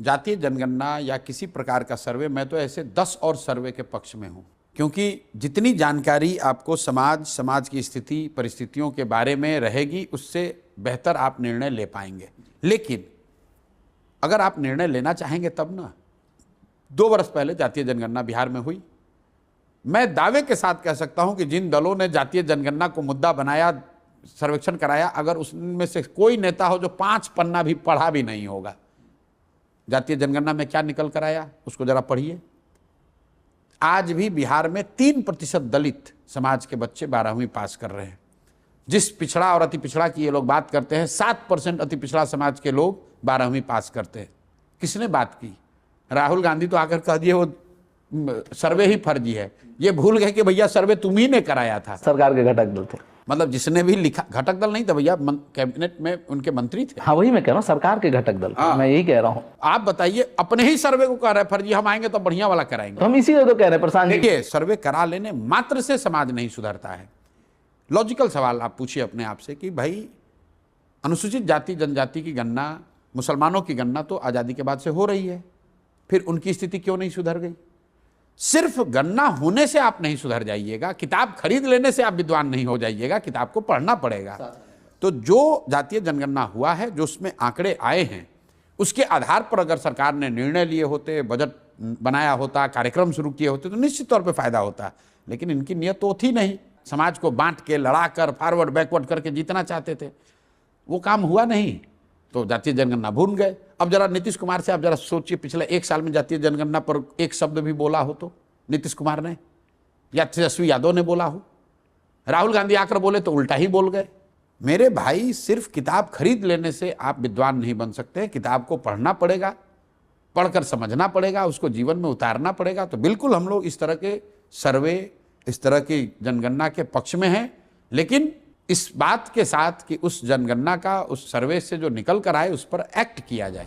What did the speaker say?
जातीय जनगणना या किसी प्रकार का सर्वे, मैं तो ऐसे 10 और सर्वे के पक्ष में हूँ, क्योंकि जितनी जानकारी आपको समाज की स्थिति परिस्थितियों के बारे में रहेगी, उससे बेहतर आप निर्णय ले पाएंगे। लेकिन अगर आप निर्णय लेना चाहेंगे तब ना, 2 वर्ष पहले जातीय जनगणना बिहार में हुई। मैं दावे के साथ कह सकता हूं कि जिन दलों ने जातीय जनगणना को मुद्दा बनाया, सर्वेक्षण कराया, अगर उसमें से कोई नेता हो जो 5 पन्ना भी पढ़ा भी नहीं होगा, जातीय जनगणना में क्या निकल कर आया उसको जरा पढ़िए। आज भी बिहार में 3% दलित समाज के बच्चे 12वीं पास कर रहे हैं। जिस पिछड़ा और अति पिछड़ा की ये लोग बात करते हैं, 7% अति पिछड़ा समाज के लोग 12वीं पास करते हैं। किसने बात की? राहुल गांधी तो आकर कह दिए वो सर्वे ही फर्जी है। ये भूल गए कि भैया सर्वे तुम ही ने कराया था। सरकार के घटक दल थे, मतलब जिसने भी लिखा, घटक दल नहीं था भैया, कैबिनेट में उनके मंत्री थे। हाँ वही मैं कह रहा हूँ, सरकार के घटक दल थे। मैं यही कह रहा हूँ। आप बताइए, अपने ही सर्वे को कह रहे हैं फर्जी, हम आएंगे तो बढ़िया वाला कराएंगे। तो हम इसीलिए तो कह रहे हैं प्रशांत जी, देखिए, सर्वे करा लेने मात्र से समाज नहीं सुधरता है। लॉजिकल सवाल आप पूछिए अपने आप से कि भाई अनुसूचित जाति जनजाति की गणना, मुसलमानों की गणना तो आज़ादी के बाद से हो रही है, फिर उनकी स्थिति क्यों नहीं सुधर गई? सिर्फ गणना होने से आप नहीं सुधर जाइएगा, किताब खरीद लेने से आप विद्वान नहीं हो जाइएगा, किताब को पढ़ना पड़ेगा। तो जो जातीय जनगणना हुआ है, जो उसमें आंकड़े आए हैं, उसके आधार पर अगर सरकार ने निर्णय लिए होते, बजट बनाया होता, कार्यक्रम शुरू किए होते, तो निश्चित तौर पे फायदा होता। लेकिन इनकी नियत तो थी नहीं, समाज को बांट के, लड़ा कर, फॉरवर्ड बैकवर्ड करके जीतना चाहते थे। वो काम हुआ नहीं तो जातीय जनगणना भूल गए। अब जरा नीतीश कुमार से आप जरा सोचिए, पिछले 1 साल में जातीय जनगणना पर एक शब्द भी बोला हो तो नीतीश कुमार ने, या तेजस्वी यादव ने बोला हो। राहुल गांधी आकर बोले तो उल्टा ही बोल गए। मेरे भाई, सिर्फ किताब खरीद लेने से आप विद्वान नहीं बन सकते। किताब को पढ़ना पड़ेगा, पढ़कर समझना पड़ेगा, उसको जीवन में उतारना पड़ेगा। तो बिल्कुल हम लोग इस तरह के सर्वे, इस तरह की जनगणना के पक्ष में हैं, लेकिन इस बात के साथ कि उस जनगणना का, उस सर्वे से जो निकल कर आए, उस पर एक्ट किया जाए।